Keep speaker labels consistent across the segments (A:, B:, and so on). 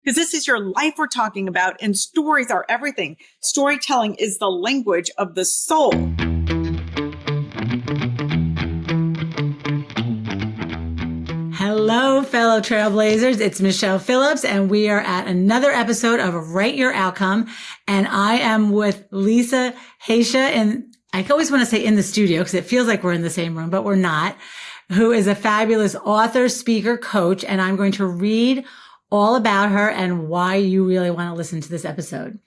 A: because this is your life we're talking about, and stories are everything. Storytelling is the language of the soul.
B: Hello, fellow trailblazers. It's Michele Phillips, and we are at another episode of Write Your Outcome. And I am with Lisa Haisha, and I always want to say in the studio because it feels like we're in the same room, but we're not, who is a fabulous author, speaker, coach. And I'm going to read all about her and why you really want to listen to this episode.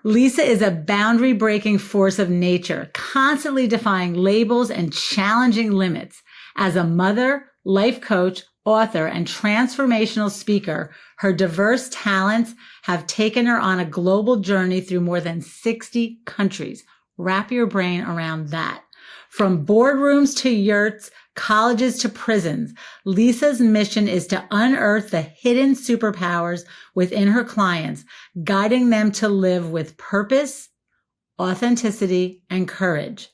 B: Lisa is a boundary-breaking force of nature, constantly defying labels and challenging limits. As a mother, life coach, author, and transformational speaker, her diverse talents have taken her on a global journey through more than 60 countries. Wrap your brain around that. From boardrooms to yurts, colleges to prisons, Lisa's mission is to unearth the hidden superpowers within her clients, guiding them to live with purpose, authenticity, and courage.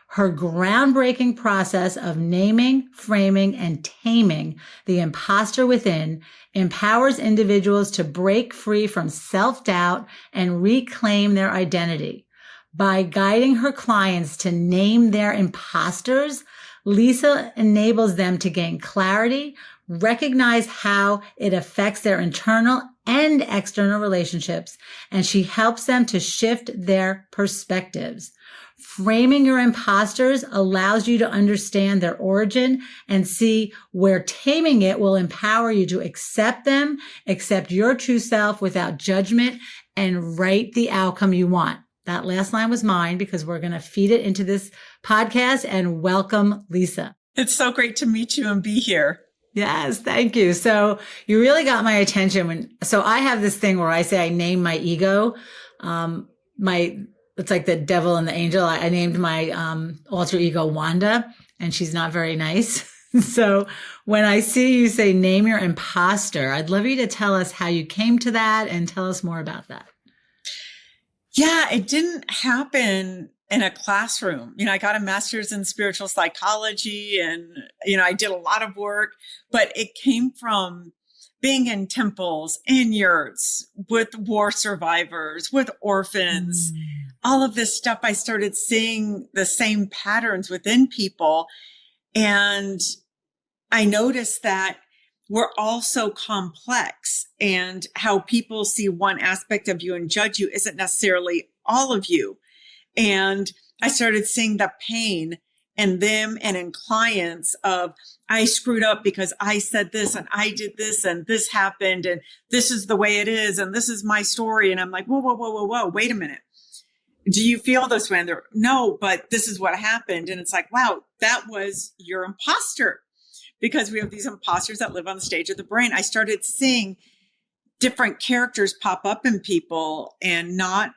B: Her groundbreaking process of naming, framing, and taming the imposter within empowers individuals to break free from self-doubt and reclaim their identity. By guiding her clients to name their imposters, Lisa enables them to gain clarity, recognize how it affects their internal and external relationships, and she helps them to shift their perspectives. Framing your imposters allows you to understand their origin and see where taming it will empower you to accept them, accept your true self without judgment, and write the outcome you want. That last line was mine because we're going to feed it into this podcast. And welcome, Lisa.
A: It's so great to meet you and be here.
B: Yes, thank you. So you really got my attention so I have this thing where I say I name my ego. It's like the devil and the angel. I named my alter ego Wanda, and she's not very nice. So when I see you say name your imposter, I'd love you to tell us how you came to that and tell us more about that.
A: Yeah, it didn't happen in a classroom. I got a master's in spiritual psychology and, I did a lot of work, but it came from being in temples, in yurts, with war survivors, with orphans, all of this stuff. I started seeing the same patterns within people. And I noticed that we're all so complex, and how people see one aspect of you and judge you isn't necessarily all of you. And I started seeing the pain in them and in clients of, I screwed up because I said this and I did this and this happened and this is the way it is and this is my story. And I'm like, whoa, wait a minute. Do you feel this way? And they're, no, but this is what happened. And it's like, wow, that was your imposter. Because we have these imposters that live on the stage of the brain. I started seeing different characters pop up in people, and not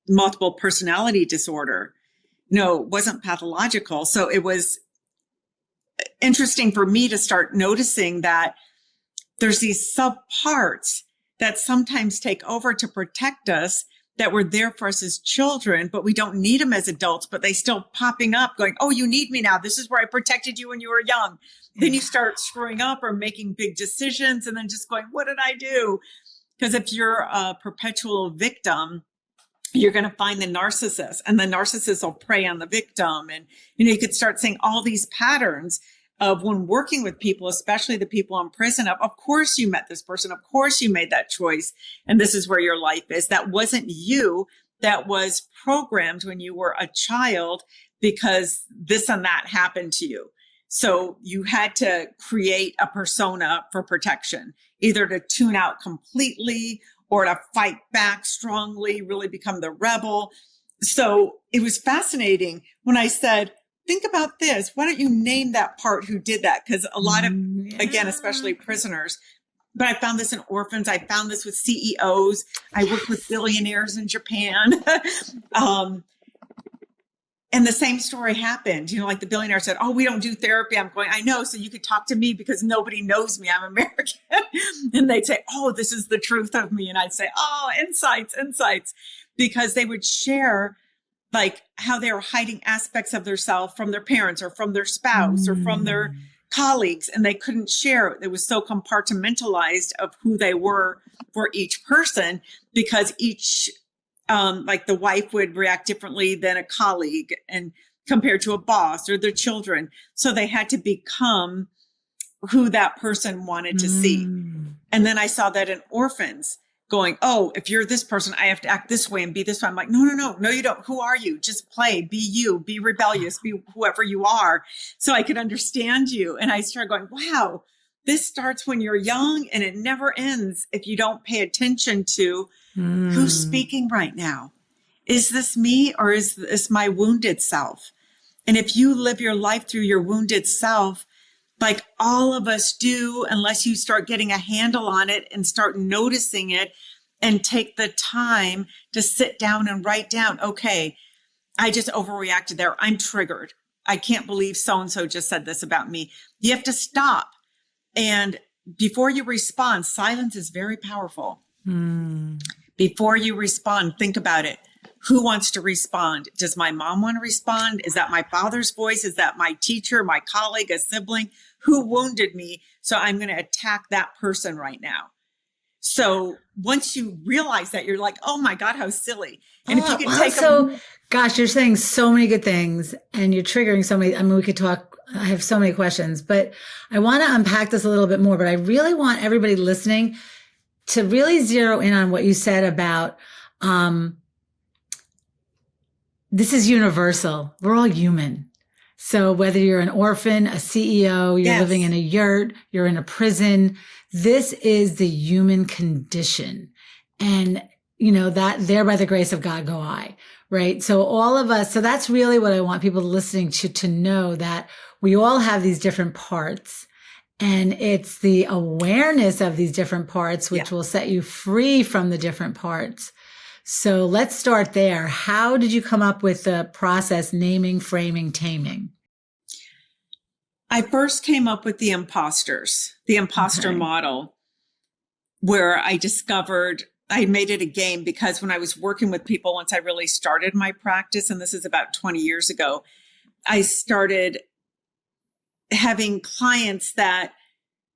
A: multiple personality disorder. No, it wasn't pathological. So it was interesting for me to start noticing that there's these subparts that sometimes take over to protect us, that were there for us as children, but we don't need them as adults, but they still popping up going, oh, you need me now. This is where I protected you when you were young. Then you start screwing up or making big decisions and then just going, what did I do? Because if you're a perpetual victim, you're going to find the narcissist, and the narcissist will prey on the victim. And, you could start seeing all these patterns of when working with people, especially the people in prison, of course you met this person. Of course you made that choice. And this is where your life is. That wasn't you. That was programmed when you were a child because this and that happened to you. So you had to create a persona for protection, either to tune out completely or to fight back strongly, really become the rebel. So it was fascinating when I said, think about this. Why don't you name that part who did that? Because a lot of, again, especially prisoners, but I found this in orphans. I found this with CEOs. I worked with billionaires in Japan. And the same story happened. Like the billionaire said, oh, we don't do therapy. I'm going, I know. So you could talk to me because nobody knows me. I'm American. And they'd say, oh, this is the truth of me. And I'd say, oh, insights. Because they would share like how they were hiding aspects of their self from their parents or from their spouse or from their colleagues, and they couldn't share. It was so compartmentalized of who they were for each person, because each, like the wife would react differently than a colleague and compared to a boss or their children. So they had to become who that person wanted to see. And then I saw that in orphans going, oh, if you're this person, I have to act this way and be this way. I'm like, no, you don't. Who are you? Just play, be you, be rebellious, be whoever you are. So I could understand you. And I started going, wow, this starts when you're young and it never ends if you don't pay attention to who's speaking right now. Is this me, or is this my wounded self? And if you live your life through your wounded self, like all of us do, unless you start getting a handle on it and start noticing it and take the time to sit down and write down, okay, I just overreacted there. I'm triggered. I can't believe so-and-so just said this about me. You have to stop. And before you respond, silence is very powerful. Before you respond, think about it. Who wants to respond? Does my mom want to respond? Is that my father's voice? Is that my teacher, my colleague, a sibling? Who wounded me? So I'm going to attack that person right now. So once you realize that, you're like, oh my God, how silly. And if you could take
B: gosh, you're saying so many good things and you're triggering so many. I mean, we could talk. I have so many questions, but I want to unpack this a little bit more, but I really want everybody listening to really zero in on what you said about, this is universal. We're all human. So whether you're an orphan, a CEO, you're living in a yurt, you're in a prison, this is the human condition. And, you know, that there by the grace of God go I, right? So all of us, so that's really what I want people listening to know, that we all have these different parts. And it's the awareness of these different parts, which will set you free from the different parts. So let's start there. How did you come up with the process, naming, framing, taming?
A: I first came up with the imposters, the imposter model, where I discovered I made it a game, because when I was working with people, once I really started my practice, and this is about 20 years ago, I started having clients that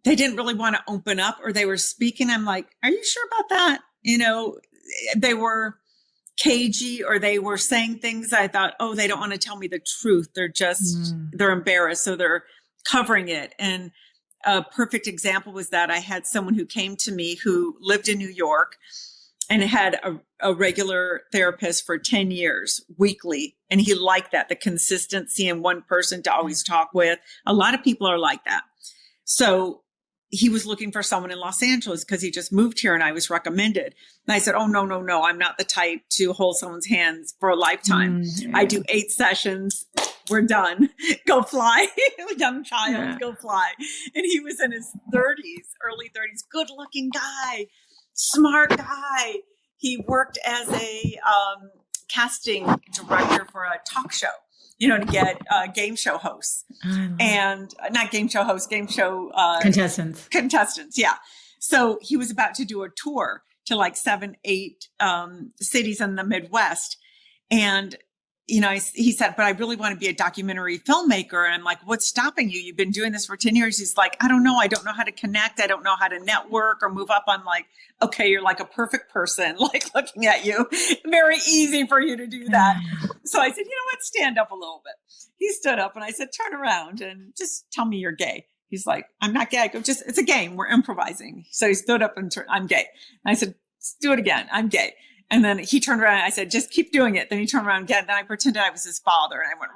A: they didn't really want to open up, or they were speaking. I'm like, are you sure about that? You know, they were cagey, or they were saying things I thought, oh, they don't want to tell me the truth. They're just, they're embarrassed. So they're covering it. And a perfect example was that I had someone who came to me who lived in New York and had a regular therapist for 10 years weekly. And he liked that, the consistency and one person to always talk with. A lot of people are like that. So he was looking for someone in Los Angeles because he just moved here and I was recommended. And I said, oh, no, I'm not the type to hold someone's hands for a lifetime. I do 8 sessions. We're done. Go fly. Young child, go fly. And he was in his 30s, early 30s, good looking guy, smart guy. He worked as a casting director for a talk show, you know, to get game show hosts and not game show hosts, game show contestants. Yeah. So he was about to do a tour to like 7, 8 cities in the Midwest. And, you know, he said, but I really want to be a documentary filmmaker. And I'm like, what's stopping you? You've been doing this for 10 years. He's like, I don't know. I don't know how to connect. I don't know how to network or move up. I'm like, okay, you're like a perfect person, like looking at you. Very easy for you to do that. So I said, you know what? Stand up a little bit. He stood up and I said, turn around and just tell me you're gay. He's like, I'm not gay. I go, just, it's a game. We're improvising. So he stood up and I'm gay. And I said, let's do it again. I'm gay. And then he turned around and I said, just keep doing it. Then he turned around again. Then I pretended I was his father. And I went,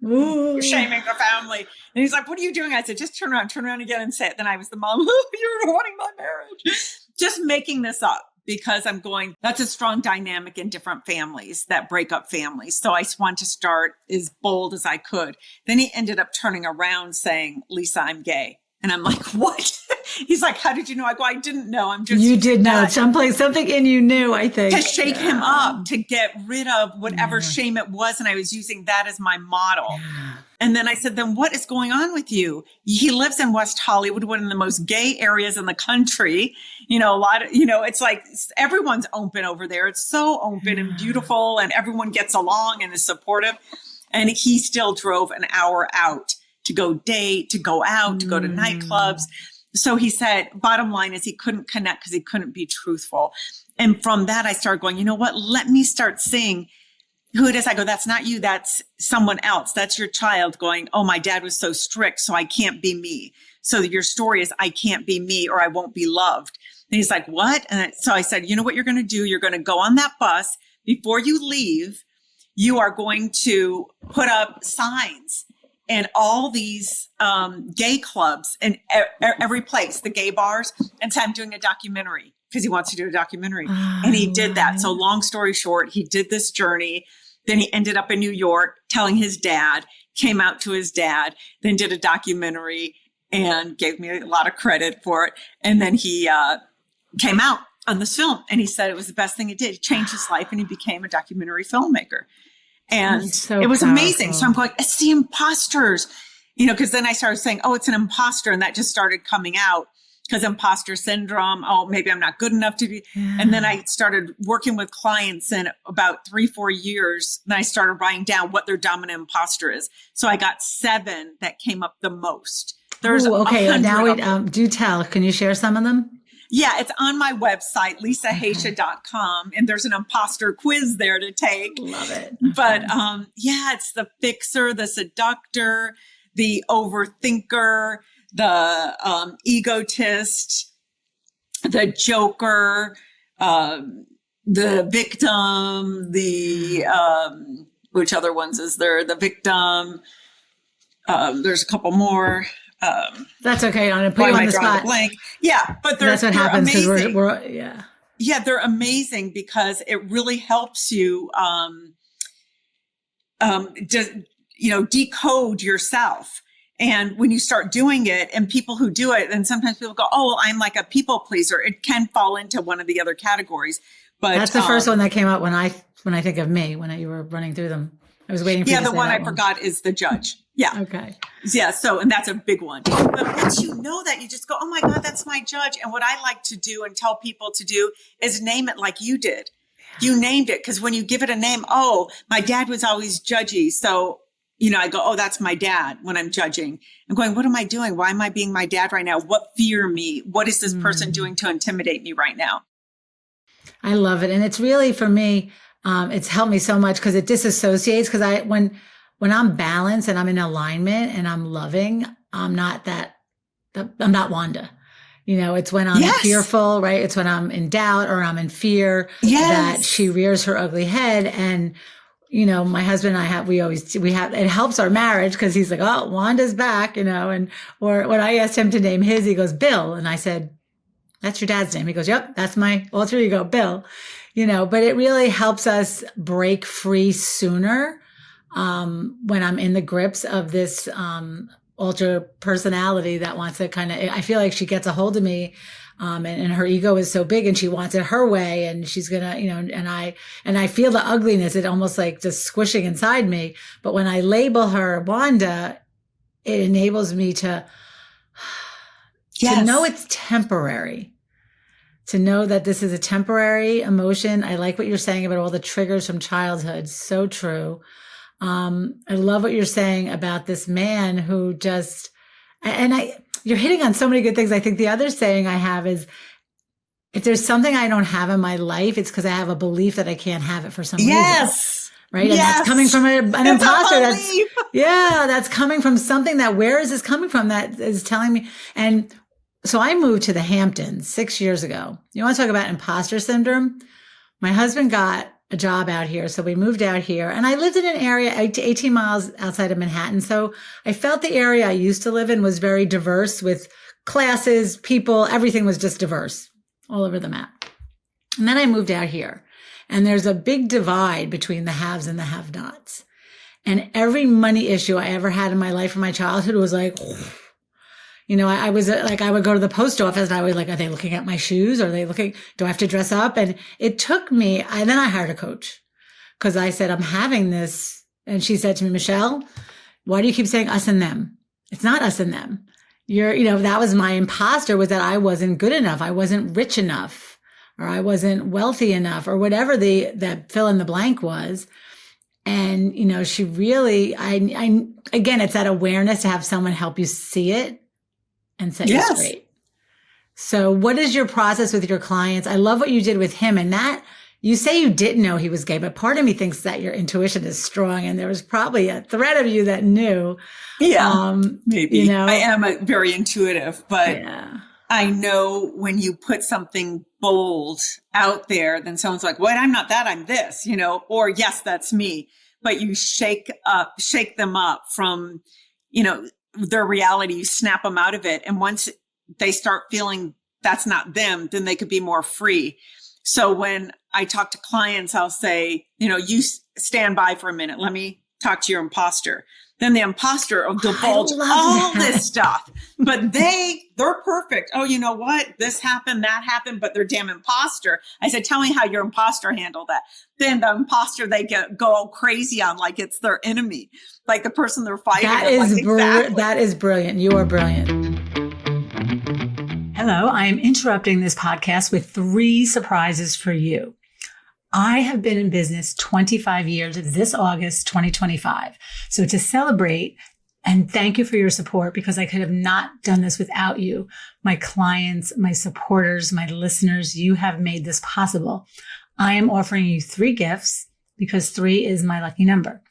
A: you're shaming the family. And he's like, what are you doing? I said, just turn around again and say it. Then I was the mom, you're ruining my marriage. Just making this up because I'm going, that's a strong dynamic in different families that break up families. So I just want to start as bold as I could. Then he ended up turning around saying, Lisa, I'm gay. And I'm like, what? He's like, how did you know? I go, I didn't know. I'm just. You
B: did know. Something in you knew, I think.
A: To shake him up, to get rid of whatever shame it was. And I was using that as my model. And then I said, then what is going on with you? He lives in West Hollywood, one of the most gay areas in the country. You know, a lot of, you know, it's like everyone's open over there. It's so open and beautiful and everyone gets along and is supportive. And he still drove an hour out to go date, to go out, to go to nightclubs. So he said, bottom line is he couldn't connect because he couldn't be truthful. And from that, I started going, you know what? Let me start seeing who it is. I go, that's not you. That's someone else. That's your child going, oh, my dad was so strict, so I can't be me. So your story is, I can't be me or I won't be loved. And he's like, what? And so I said, you know what you're going to do? You're going to go on that bus. Before you leave, you are going to put up signs in all these gay clubs in every place, the gay bars, and say, I'm doing a documentary, because he wants to do a documentary. And he did that. So long story short, he did this journey. Then he ended up in New York telling his dad, came out to his dad, then did a documentary and gave me a lot of credit for it. And then he came out on this film, and he said it was the best thing he did. He changed his life and he became a documentary filmmaker. And
B: so
A: it was
B: powerful.
A: amazing. So I'm going, it's the imposters, because then I started saying, oh, it's an imposter. And that just started coming out, because imposter syndrome. Oh, maybe I'm not good enough to be. Yeah. And then I started working with clients in about 3-4 years. And I started writing down what their dominant imposter is. So I got 7 that came up the most. There's
B: okay. Now do tell. Can you share some of them?
A: Yeah, it's on my website, lisahaisha.com, and there's an imposter quiz there to take.
B: Love it.
A: But it's the fixer, the seductor, the overthinker, the egotist, the joker, the victim, the which other ones is there? The victim. There's a couple more.
B: That's okay. I'm gonna put you on the spot.
A: Blank. Yeah, but
B: that's what happens because we're
A: yeah, they're amazing because it really helps you decode yourself. And when you start doing it, and people who do it, and sometimes people go, oh, well, I'm like a people pleaser. It can fall into one of the other categories. But
B: that's the first one that came up when I think of me, when you were running through them. I was waiting for you to say
A: the one I forgot is the judge. Yeah.
B: Okay.
A: Yeah. So, and that's a big one. But once you know that, you just go, oh my God, that's my judge. And what I like to do and tell people to do is name it like you did. You named it, because when you give it a name, oh, my dad was always judgy. So, I go, oh, that's my dad when I'm judging. I'm going, what am I doing? Why am I being my dad right now? What fear me? What is this person doing to intimidate me right now?
B: I love it. And it's really, for me, it's helped me so much because it disassociates. Because when I'm balanced and I'm in alignment and I'm loving, I'm not Wanda. It's when I'm fearful, right? It's when I'm in doubt or I'm in fear that she rears her ugly head. And, my husband and I it helps our marriage because he's like, oh, Wanda's back, or when I asked him to name his, he goes, Bill. And I said, that's your dad's name. He goes, yep, that's my alter ego, Bill. But it really helps us break free sooner when I'm in the grips of this alter personality that wants to I feel like she gets a hold of me and her ego is so big and she wants it her way and she's gonna, and I feel the ugliness, it almost like just squishing inside me. But when I label her Wanda, it enables me to know it's temporary. To know that this is a temporary emotion. I like what you're saying about all the triggers from childhood. So true. I love what you're saying about this man who you're hitting on so many good things. I think the other saying I have is, if there's something I don't have in my life, it's because I have a belief that I can't have it for some reason. Right. And that's coming from an imposter. That's coming from something where is this coming from? That is telling me. And so I moved to the Hamptons 6 years ago. You want to talk about imposter syndrome? My husband got a job out here. So we moved out here and I lived in an area 18 miles outside of Manhattan. So I felt the area I used to live in was very diverse with classes, people, everything was just diverse all over the map. And then I moved out here and there's a big divide between the haves and the have-nots. And every money issue I ever had in my life from my childhood was like, I was like, I would go to the post office and I would like, are they looking at my shoes? Are they looking, do I have to dress up? And it took me, and then I hired a coach because I said, I'm having this. And she said to me, Michele, why do you keep saying us and them? It's not us and them. That was my imposter, was that I wasn't good enough. I wasn't rich enough or I wasn't wealthy enough or whatever that fill in the blank was. And, she really, again, it's that awareness to have someone help you see it and set you straight. So what is your process with your clients? I love what you did with him, and that you say you didn't know he was gay, but part of me thinks that your intuition is strong and there was probably a thread of you that knew.
A: Yeah, maybe. I am very intuitive, but I know when you put something bold out there, then someone's like, "What? I'm not that. I'm this," or "Yes, that's me." But you shake them up from, their reality. You snap them out of it, and once they start feeling that's not them, then they could be more free. So when I talk to clients, I'll say, you stand by for a minute. Let me talk to your imposter. Then the imposter will divulge all this stuff, but they're perfect. Oh, you know what? This happened, that happened, but they're damn imposter. I said, tell me how your imposter handled that. Then the imposter, they go crazy on like it's their enemy, like the person they're fighting.
B: That is brilliant. You are brilliant. Hello, I am interrupting this podcast with 3 surprises for you. I have been in business 25 years this August 2025. So to celebrate and thank you for your support, because I could have not done this without you, my clients, my supporters, my listeners, you have made this possible. I am offering you 3 gifts because 3 is my lucky number.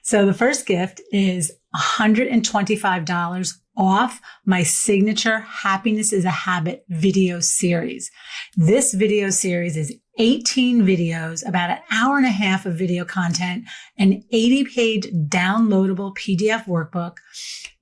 B: So the first gift is $125 off my signature Happiness is a Habit video series. This video series is 18 videos, about an hour and a half of video content, an 80-page downloadable PDF workbook,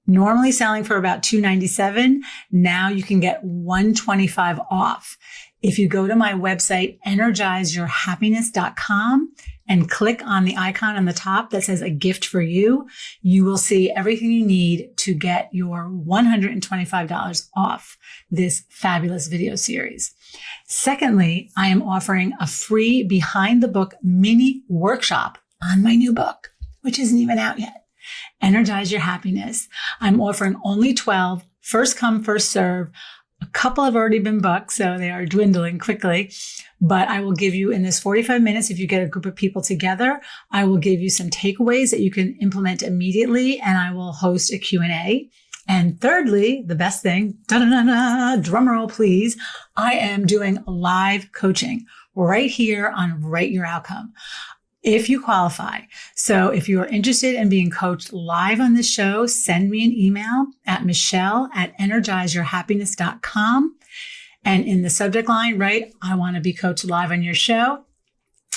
B: normally selling for about $297. Now you can get $125 off. If you go to my website, energizeyourhappiness.com, and click on the icon on the top that says a gift for you, you will see everything you need to get your $125 off this fabulous video series. Secondly, I am offering a free behind the book mini workshop on my new book, which isn't even out yet. Energize Your Happiness. I'm offering only 12, first come, first serve. A couple have already been booked, so they are dwindling quickly. But I will give you in this 45 minutes, if you get a group of people together, I will give you some takeaways that you can implement immediately, and I will host a Q&A. And thirdly, the best thing, drum roll please, I am doing live coaching right here on Write Your Outcome, if you qualify. So if you are interested in being coached live on this show, send me an email at michelle@energizeyourhappiness.com. And in the subject line, write, I want to be coached live on your show.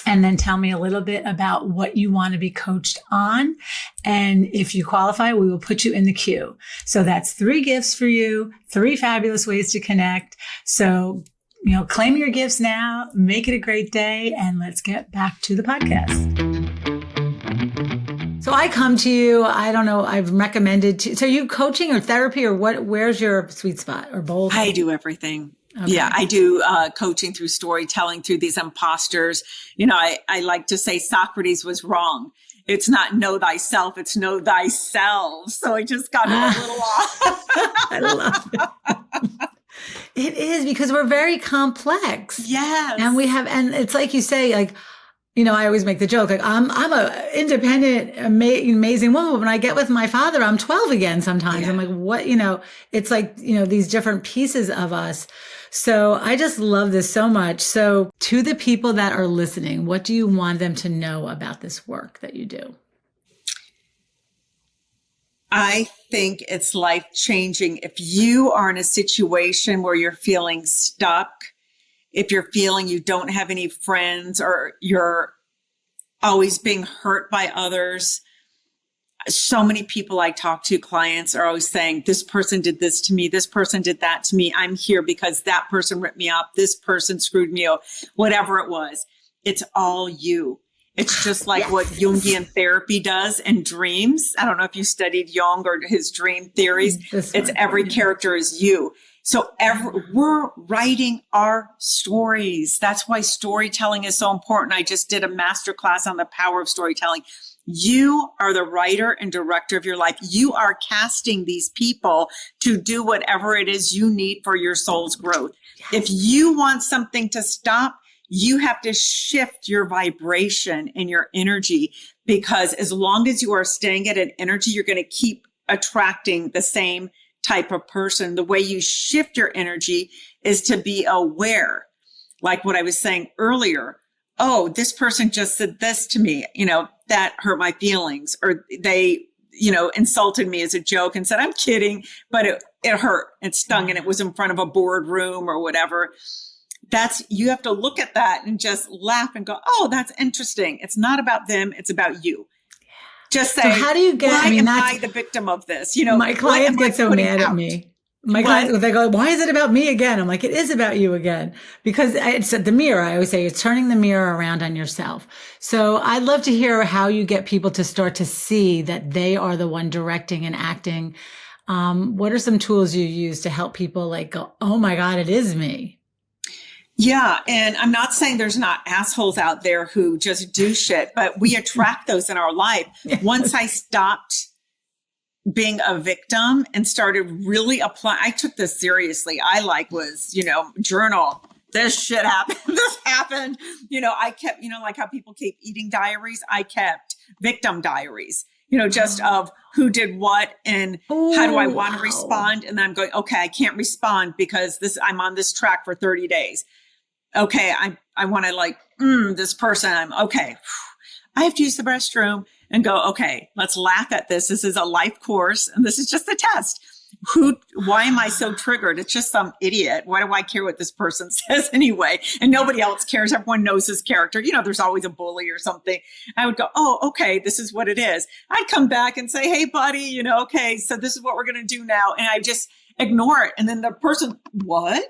B: And then tell me a little bit about what you want to be coached on. And if you qualify, we will put you in the queue. So that's 3 gifts for you, 3 fabulous ways to connect. So, claim your gifts now, make it a great day, and let's get back to the podcast. So I come to you, I don't know, I've recommended so you coaching or therapy or what, where's your sweet spot or both?
A: I do everything. Okay. Yeah, I do coaching through storytelling, through these imposters. I like to say Socrates was wrong. It's not know thyself, it's know thyself. So I just got it a little off.
B: I love it. It is, because we're very complex.
A: Yes.
B: And it's like you say, like, I always make the joke, like, I'm a independent, amazing woman. But when I get with my father, I'm 12 again sometimes. Yeah. I'm like, what, it's like, these different pieces of us. So I just love this so much. So to the people that are listening, what do you want them to know about this work that you do?
A: I think it's life-changing. If you are in a situation where you're feeling stuck, if you're feeling you don't have any friends, or you're always being hurt by others, so many people I talk to, clients, are always saying, this person did this to me, this person did that to me, I'm here because that person ripped me up, this person screwed me up, whatever it was. It's all you. It's just like what Jungian therapy does and dreams. I don't know if you studied Jung or his dream theories. It's every character is you. So we're writing our stories. That's why storytelling is so important. I just did a masterclass on the power of storytelling. You are the writer and director of your life. You are casting these people to do whatever it is you need for your soul's growth. Yes. If you want something to stop, you have to shift your vibration and your energy, because as long as you are staying at an energy, you're going to keep attracting the same type of person. The way you shift your energy is to be aware. Like what I was saying earlier. Oh, this person just said this to me, that hurt my feelings, or they, insulted me as a joke and said, I'm kidding, but it hurt, it stung, and it was in front of a boardroom or whatever. You have to look at that and just laugh and go, oh, that's interesting. It's not about them. It's about you. Just say,
B: so how do you get,
A: why am I the victim of this?
B: My clients get so mad at me. My clients, they go, why is it about me again? I'm like, it is about you again, because it's the mirror. I always say it's turning the mirror around on yourself. So I'd love to hear how you get people to start to see that they are the one directing and acting. What are some tools you use to help people like go, oh my God, it is me?
A: Yeah. And I'm not saying there's not assholes out there who just do shit, but we attract those in our life. Yes. Once I stopped being a victim and started really applying, I took this seriously. I was, journal, this shit happened, this happened. I kept, like how people keep eating diaries. I kept victim diaries, just of who did what and how do I want to respond. And then I'm going, okay, I can't respond because I'm on this track for 30 days. Okay. I want to this person, I'm okay. I have to use the restroom and go, okay, let's laugh at this. This is a life course and this is just a test. Why am I so triggered? It's just some idiot. Why do I care what this person says anyway? And nobody else cares. Everyone knows his character. There's always a bully or something. I would go, oh, okay, this is what it is. I'd come back and say, hey, buddy, okay, so this is what we're going to do now. And I just ignore it. And then the person, what?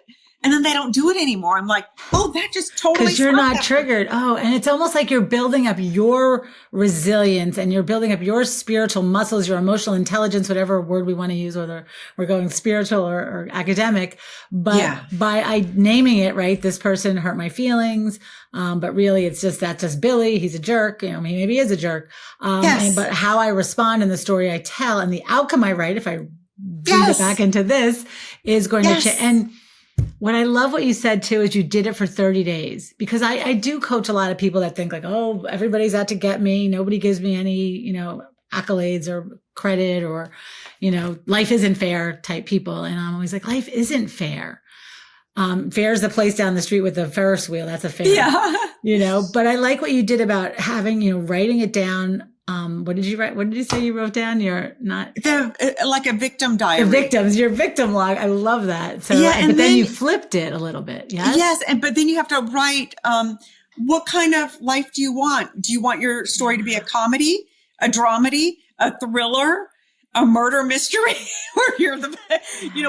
A: And then they don't do it anymore. I'm like, oh, that just totally.
B: Because you're not triggered. Oh, and it's almost like you're building up your resilience and you're building up your spiritual muscles, your emotional intelligence, whatever word we want to use, whether we're going spiritual or academic. But by naming it, right, this person hurt my feelings. But really that's just Billy. He's a jerk. Maybe he is a jerk.
A: Yes.
B: But how I respond in the story I tell and the outcome I write, if I bring it back into this, is going to change. And what I love what you said too, is you did it for 30 days, because I do coach a lot of people that think like, oh, everybody's out to get me. Nobody gives me any, accolades or credit or, life isn't fair type people. And I'm always like, life isn't fair. Fair is the place down the street with the Ferris wheel. That's a fair, but I like what you did about having, writing it down. What did you write? What did you say you wrote down? You're not
A: like a victim diary.
B: The victims, your victim log. I love that. So, but then you flipped it a little bit. Yes.
A: Yes. But then you have to write, what kind of life do you want? Do you want your story to be a comedy, a dramedy, a thriller, a murder mystery? Or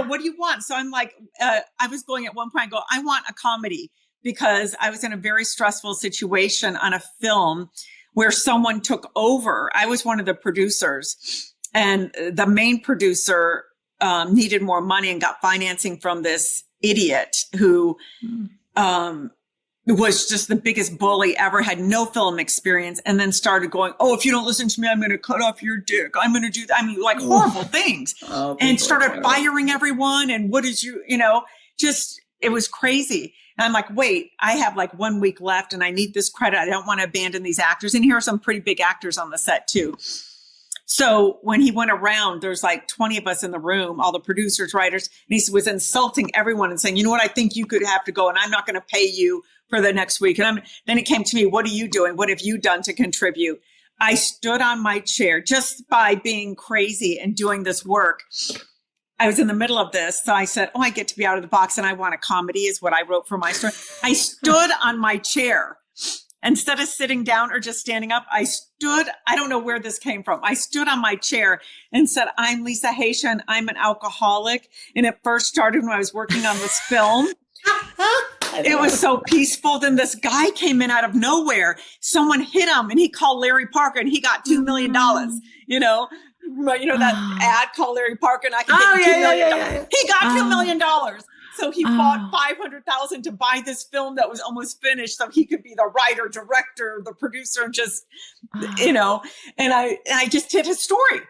A: what do you want? So I'm like, I was going at one point, I want a comedy, because I was in a very stressful situation on a film where someone took over. I was one of the producers, and the main producer needed more money and got financing from this idiot who was just the biggest bully ever, had no film experience, and then started going, oh, if you don't listen to me, I'm going to cut off your dick. I'm going to do that. I mean, like horrible things. And started firing everyone. And what is it was crazy. And I'm like, wait, I have 1 week left and I need this credit. I don't want to abandon these actors. And here are some pretty big actors on the set too. So when he went around, there's 20 of us in the room, all the producers, writers, and he was insulting everyone and saying, you know what, I think you could have to go and I'm not going to pay you for the next week. And then it came to me, what are you doing? What have you done to contribute? I stood on my chair just by being crazy and doing this work. I was in the middle of this. So I said, oh, I get to be out of the box and I want a comedy is what I wrote for my story. I stood on my chair instead of sitting down or just standing up. I don't know where this came from. I stood on my chair and said, I'm Lisa Haisha and I'm an alcoholic. And it first started when I was working on this film. It was so peaceful. Then this guy came in out of nowhere. Someone hit him and he called Larry Parker and he got $2 million, that ad called Larry Parker and I could get $2 million. Yeah. He got $2 million. So he bought $500,000 to buy this film that was almost finished so he could be the writer, director, the producer, and just, and I just did his story.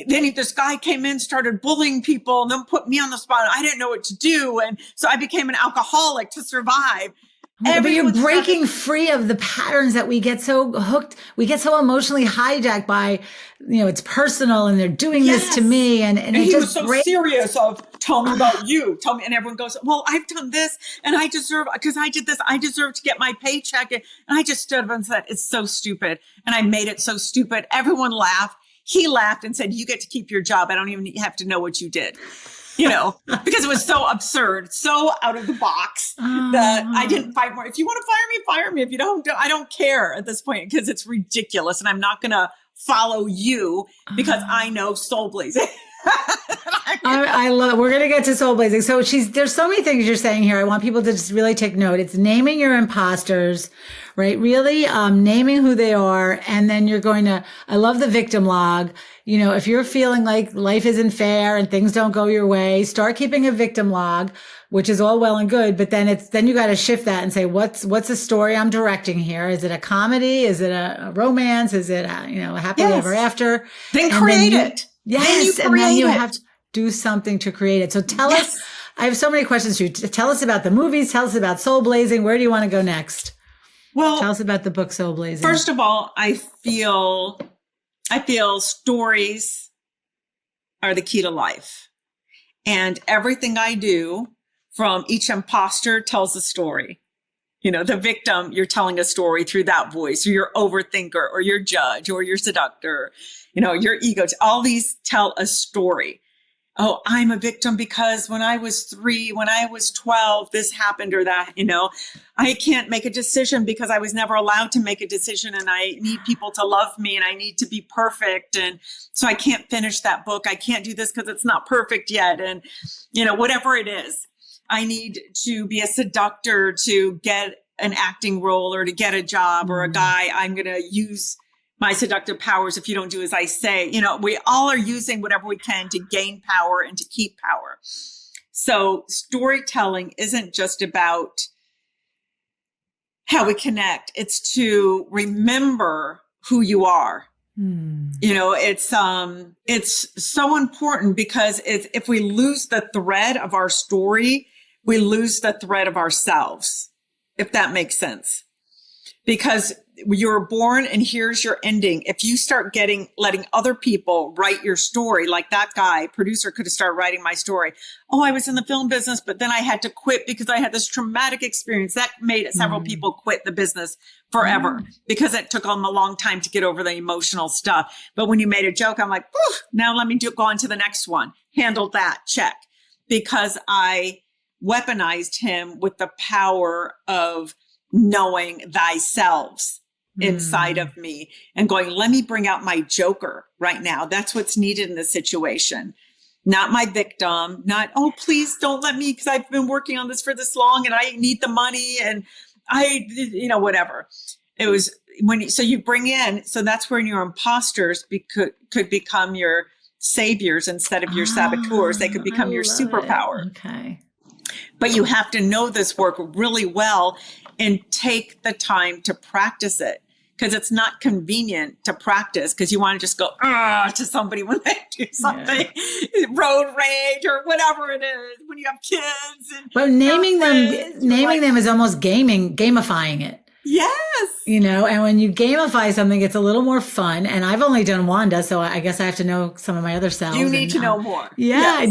A: Then this guy came in, started bullying people, and then put me on the spot. I didn't know what to do. And so I became an alcoholic to survive.
B: But you're
A: Everyone's got
B: breaking free of the patterns that we get so hooked. We get so emotionally hijacked by, it's personal and they're doing this to
A: Yes.
B: me. And
A: And
B: it
A: he was
B: just
A: so
B: breaks.
A: serious of, tell me about you. Tell me. And everyone goes, well, I've done this and I deserve, because I did this, I deserve to get my paycheck. And I just stood up and said, it's so stupid. And I made it so stupid. Everyone laughed. He laughed and said, you get to keep your job. I don't even have to know what you did. Because it was so absurd, so out of the box that I didn't fight more. If you want to fire me, fire me. If you don't, I don't care at this point because it's ridiculous. And I'm not going to follow you because I know soul blazing.
B: I love, we're going to get to soul blazing. So there's so many things you're saying here. I want people to just really take note. It's naming your imposters, right? Really, naming who they are. And then you're going to, I love the victim log. If you're feeling like life isn't fair and things don't go your way, start keeping a victim log, which is all well and good. But then you got to shift that and say, what's the story I'm directing here? Is it a comedy? Is it a romance? Is it a happily ever after?
A: Then create it.
B: Yes. And then you have to do something to create it. So tell us, I have so many questions for you. Tell us about the movies. Tell us about soul blazing. Where do you want to go next?
A: Well,
B: tell us about the book Soul Blazing.
A: First of all, I feel stories are the key to life. And everything I do, from each imposter tells a story. The victim, you're telling a story through that voice, or your overthinker, or your judge, or your seductor, your ego. All these tell a story. Oh, I'm a victim because when I was 3, when I was 12, this happened or that, I can't make a decision because I was never allowed to make a decision and I need people to love me and I need to be perfect. And so I can't finish that book. I can't do this because it's not perfect yet. And, whatever it is, I need to be a seductor to get an acting role or to get a job or a guy. I'm going to use my seductive powers if you don't do as I say. We all are using whatever we can to gain power and to keep power. So storytelling isn't just about how we connect. It's to remember who you are. It's so important because if we lose the thread of our story, we lose the thread of ourselves, if that makes sense. Because you were born and here's your ending. If you start letting other people write your story, like that guy, producer could have started writing my story. Oh, I was in the film business, but then I had to quit because I had this traumatic experience. That made several people quit the business forever because it took them a long time to get over the emotional stuff. But when you made a joke, I'm like, now let me go on to the next one. Handled that, check. Because I weaponized him with the power of knowing thyself inside of me and going, let me bring out my joker right now. That's what's needed in this situation. Not my victim, not, oh, please don't let me, because I've been working on this for this long and I need the money and whatever. It was so you bring in, so that's where your imposters could become your saviors instead of your saboteurs. They could become your superpower.
B: Okay.
A: But you have to know this work really well and take the time to practice it, because it's not convenient to practice because you want to just go to somebody when they do something, road rage or whatever it is, when you have kids.
B: But naming them is almost gamifying it.
A: Yes.
B: And when you gamify something, it's a little more fun. And I've only done Wanda, so I guess I have to know some of my other selves.
A: You need to know more.
B: Yeah, yes. I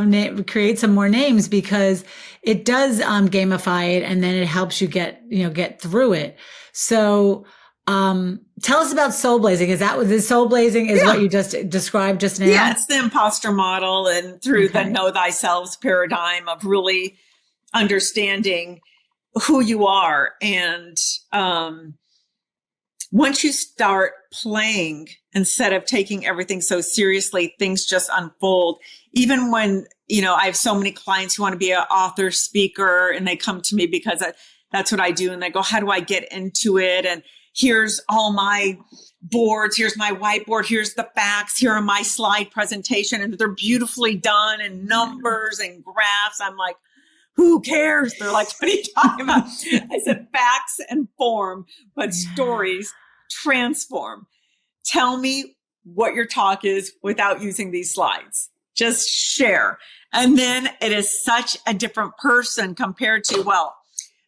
B: need to create some more names because it does gamify it, and then it helps you get through it. So tell us about soul blazing. Is that what the soul blazing is? What you just described just now?
A: Yeah, it's the imposter model, and through the know thyself paradigm of really understanding who you are. And once you start playing instead of taking everything so seriously, things just unfold. Even when, I have so many clients who want to be an author, speaker, and they come to me because that's what I do. And they go, how do I get into it? And here's all my boards. Here's my whiteboard. Here's the facts. Here are my slide presentation. And they're beautifully done and numbers and graphs. I'm like, who cares? They're like, what are you talking about? I said, facts and form, but stories transform. Tell me what your talk is without using these slides. Just share. And then it is such a different person compared to,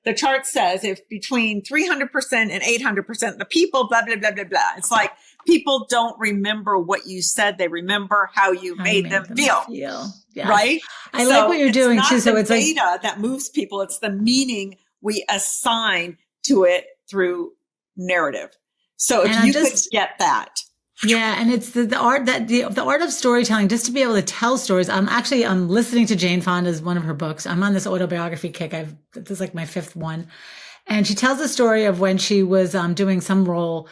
A: the chart says if between 300% and 800%, the people, blah, blah, blah, blah, blah. It's like people don't remember what you said. They remember how you made them feel.
B: Yes.
A: Right?
B: I like what you're doing too. So it's
A: data that moves people. It's the meaning we assign to it through narrative. So if you could get that.
B: Yeah. And it's the art that the art of storytelling, just to be able to tell stories. I'm listening to Jane Fonda's one of her books. I'm on this autobiography kick. This is like my 5th one. And she tells the story of when she was doing some role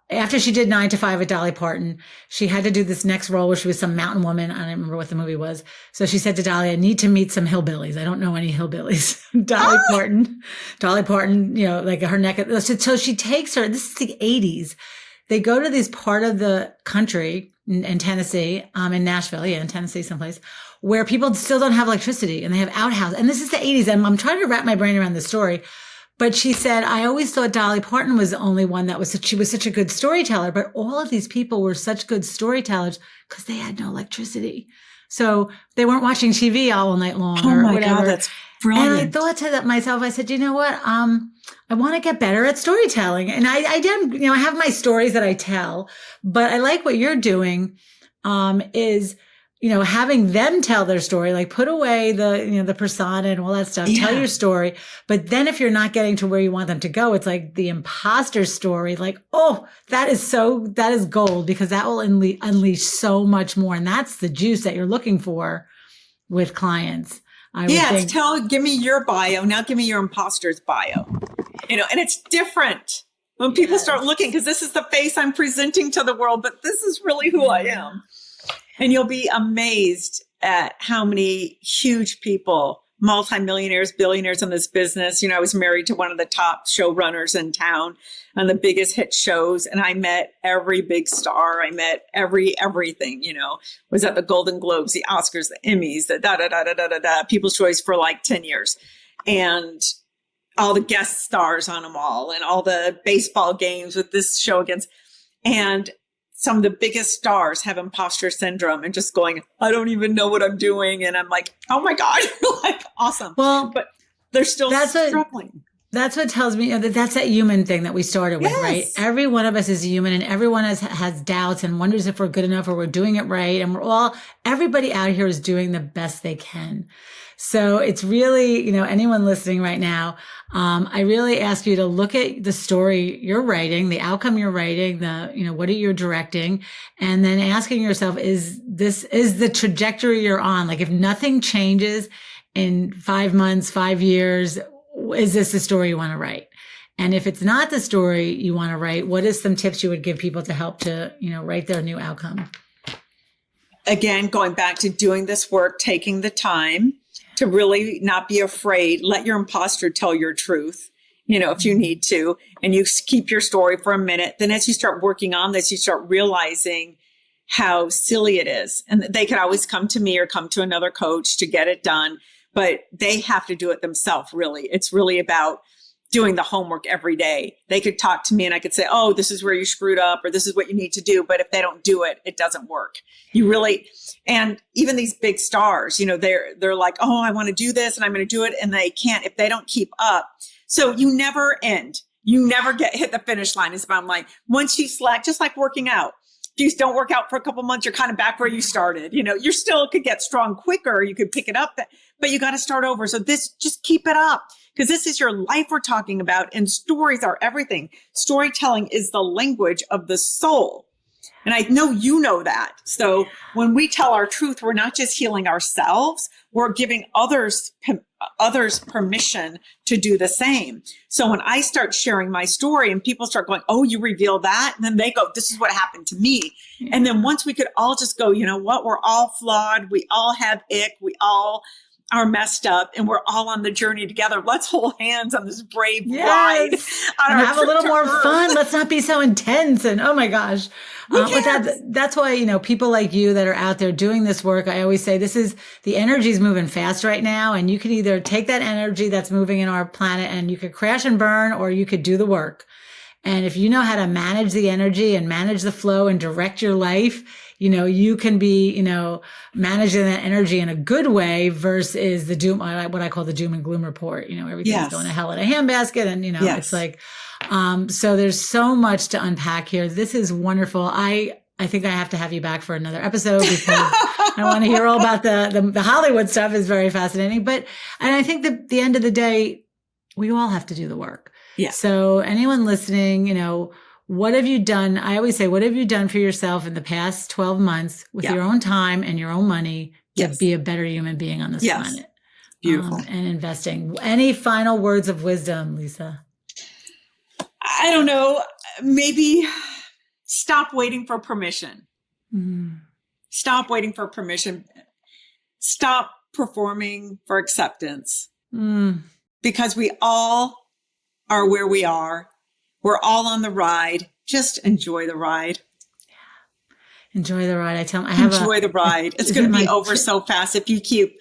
B: after she did 9 to 5 with Dolly Parton. She had to do this next role where she was some mountain woman. I don't remember what the movie was. So she said to Dolly, I need to meet some hillbillies. I don't know any hillbillies. Dolly Parton, like her neck. So she takes her, this is the 80s. They go to this part of the country in Tennessee, in Nashville, in Tennessee someplace, where people still don't have electricity and they have outhouses. And this is the 80s. And I'm trying to wrap my brain around the story. But she said, I always thought Dolly Parton was the only one she was such a good storyteller. But all of these people were such good storytellers because they had no electricity. So they weren't watching TV all night long or whatever. God,
A: that's brilliant.
B: And I thought to myself, I said, you know what? I want to get better at storytelling. And I did, I have my stories that I tell, but I like what you're doing, is, having them tell their story, like put away the persona and all that stuff, tell your story. But then if you're not getting to where you want them to go, it's like the imposter story, like, oh, that is gold, because that will unleash so much more. And that's the juice that you're looking for with clients.
A: Give me your bio. Now give me your imposter's bio. And it's different when people start looking, because this is the face I'm presenting to the world, but this is really who I am. And you'll be amazed at how many huge people, multimillionaires, billionaires in this business. I was married to one of the top showrunners in town on the biggest hit shows. And I met every big star. I met everything, was at the Golden Globes, the Oscars, the Emmys, the People's Choice for like 10 years. And all the guest stars on them all, and all the baseball games with this show against. And some of the biggest stars have imposter syndrome and just going, I don't even know what I'm doing. And I'm like, oh my God, like awesome.
B: Well,
A: but they're still struggling.
B: That's what tells me that's that human thing that we started with, right? Every one of us is human, and everyone has doubts and wonders if we're good enough or we're doing it right. And everybody out here is doing the best they can. So it's really, anyone listening right now, I really ask you to look at the story you're writing, the outcome you're writing, what are you directing? And then asking yourself, is the trajectory you're on? Like if nothing changes in 5 months, 5 years, is this the story you want to write? And if it's not the story you want to write, what is some tips you would give people to help to, write their new outcome?
A: Again, going back to doing this work, taking the time to really not be afraid. Let your imposter tell your truth, if you need to, and you keep your story for a minute. Then as you start working on this, you start realizing how silly it is. And they could always come to me or come to another coach to get it done, but they have to do it themselves, really. It's really about doing the homework every day. They could talk to me and I could say, oh, this is where you screwed up, or this is what you need to do. But if they don't do it, it doesn't work. And even these big stars, they're like, oh, I want to do this and I'm going to do it. And they can't if they don't keep up. So you never end. You never hit the finish line. It's about like, once you slack, just like working out. If you don't work out for a couple months, you're kind of back where you started. You still could get strong quicker. You could pick it up, but you got to start over. So just keep it up, because this is your life we're talking about, and stories are everything. Storytelling is the language of the soul. And I know you know that. So when we tell our truth, we're not just healing ourselves, we're giving others permission to do the same. So when I start sharing my story and people start going, oh, you reveal that? And then they go, this is what happened to me. And then once we could all just go, you know what? We're all flawed. We all have ick. We all are messed up, and we're all on the journey together. Let's hold hands on this brave ride.
B: And have a little more fun. Let's not be so intense. And oh my gosh. But that's why, people like you that are out there doing this work, I always say the energy is moving fast right now. And you can either take that energy that's moving in our planet and you could crash and burn, or you could do the work. And if you know how to manage the energy and manage the flow and direct your life, you can be, managing that energy in a good way versus the doom, what I call the doom and gloom report, everything's going to hell in a handbasket. And, it's like, so there's so much to unpack here. This is wonderful. I think I have to have you back for another episode because I want to hear all about the Hollywood stuff is very fascinating. And I think that at the end of the day, we all have to do the work.
A: Yeah.
B: So anyone listening, what have you done? I always say, what have you done for yourself in the past 12 months with your own time and your own money to be a better human being on this planet?
A: Beautiful.
B: And investing. Any final words of wisdom, Lisa?
A: I don't know. Maybe stop waiting for permission. Stop waiting for permission. Stop performing for acceptance. Because we all are where we are. We're all on the ride. Just enjoy the ride.
B: Yeah. Enjoy the ride. I tell them
A: enjoy the ride. It's going to be over so fast if you keep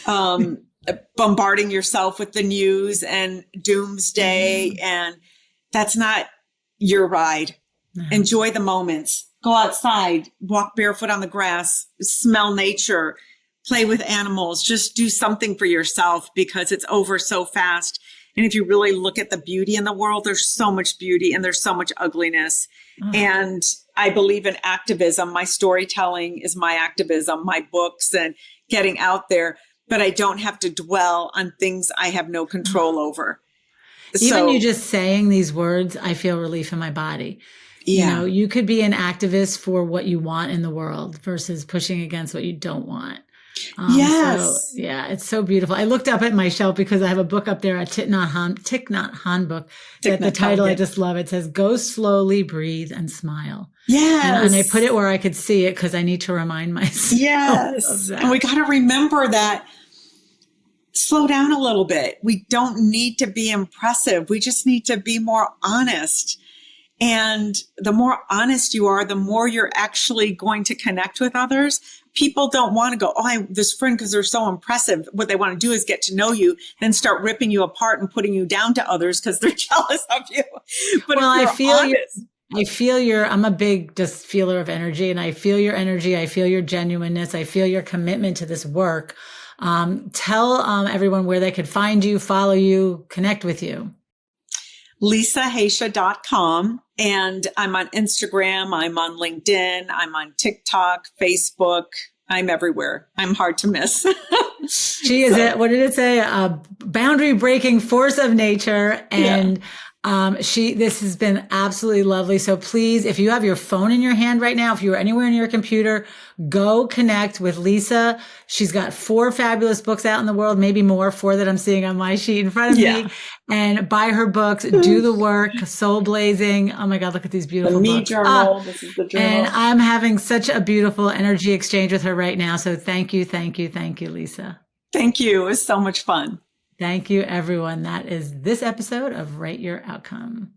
A: bombarding yourself with the news and doomsday, and that's not your ride. Enjoy the moments. Go outside, walk barefoot on the grass, smell nature, play with animals. Just do something for yourself because it's over so fast. And if you really look at the beauty in the world, there's so much beauty and there's so much ugliness. And I believe in activism. My storytelling is my activism, my books and getting out there. But I don't have to dwell on things I have no control over.
B: Even you just saying these words, I feel relief in my body.
A: Yeah.
B: You could be an activist for what you want in the world versus pushing against what you don't want.
A: Yes.
B: So, it's so beautiful. I looked up at my shelf because I have a book up there, a Thich Nhat Hanh book. That the title, I just love. It says, "Go slowly, breathe, and smile."
A: Yes.
B: And I put it where I could see it because I need to remind myself.
A: Yes.
B: Of that.
A: And we got to remember that. Slow down a little bit. We don't need to be impressive. We just need to be more honest. And the more honest you are, the more you're actually going to connect with others. People don't want to go, I have this friend because they're so impressive. What they want to do is get to know you, then start ripping you apart and putting you down to others because they're jealous of you. But
B: well,
A: if you're honest,
B: I'm a big just feeler of energy, and I feel your energy. I feel your genuineness. I feel your commitment to this work. Tell everyone where they could find you, follow you, connect with you.
A: LisaHaisha.com. And I'm on Instagram. I'm on LinkedIn. I'm on TikTok, Facebook. I'm everywhere. I'm hard to miss.
B: She is what did it say? A boundary breaking force of nature. And this has been absolutely lovely. So please, if you have your phone in your hand right now, if you're anywhere near your computer, go connect with Lisa. She's got 4 fabulous books out in the world, maybe more, 4 that I'm seeing on my sheet in front of me. And buy her books, do the work, Soul Blazing. Oh my God, look at these beautiful books.
A: The Me Journal. This is the journal.
B: And I'm having such a beautiful energy exchange with her right now. So thank you, Lisa.
A: Thank you. It was so much fun.
B: Thank you, everyone. That is this episode of Write Your Outcome.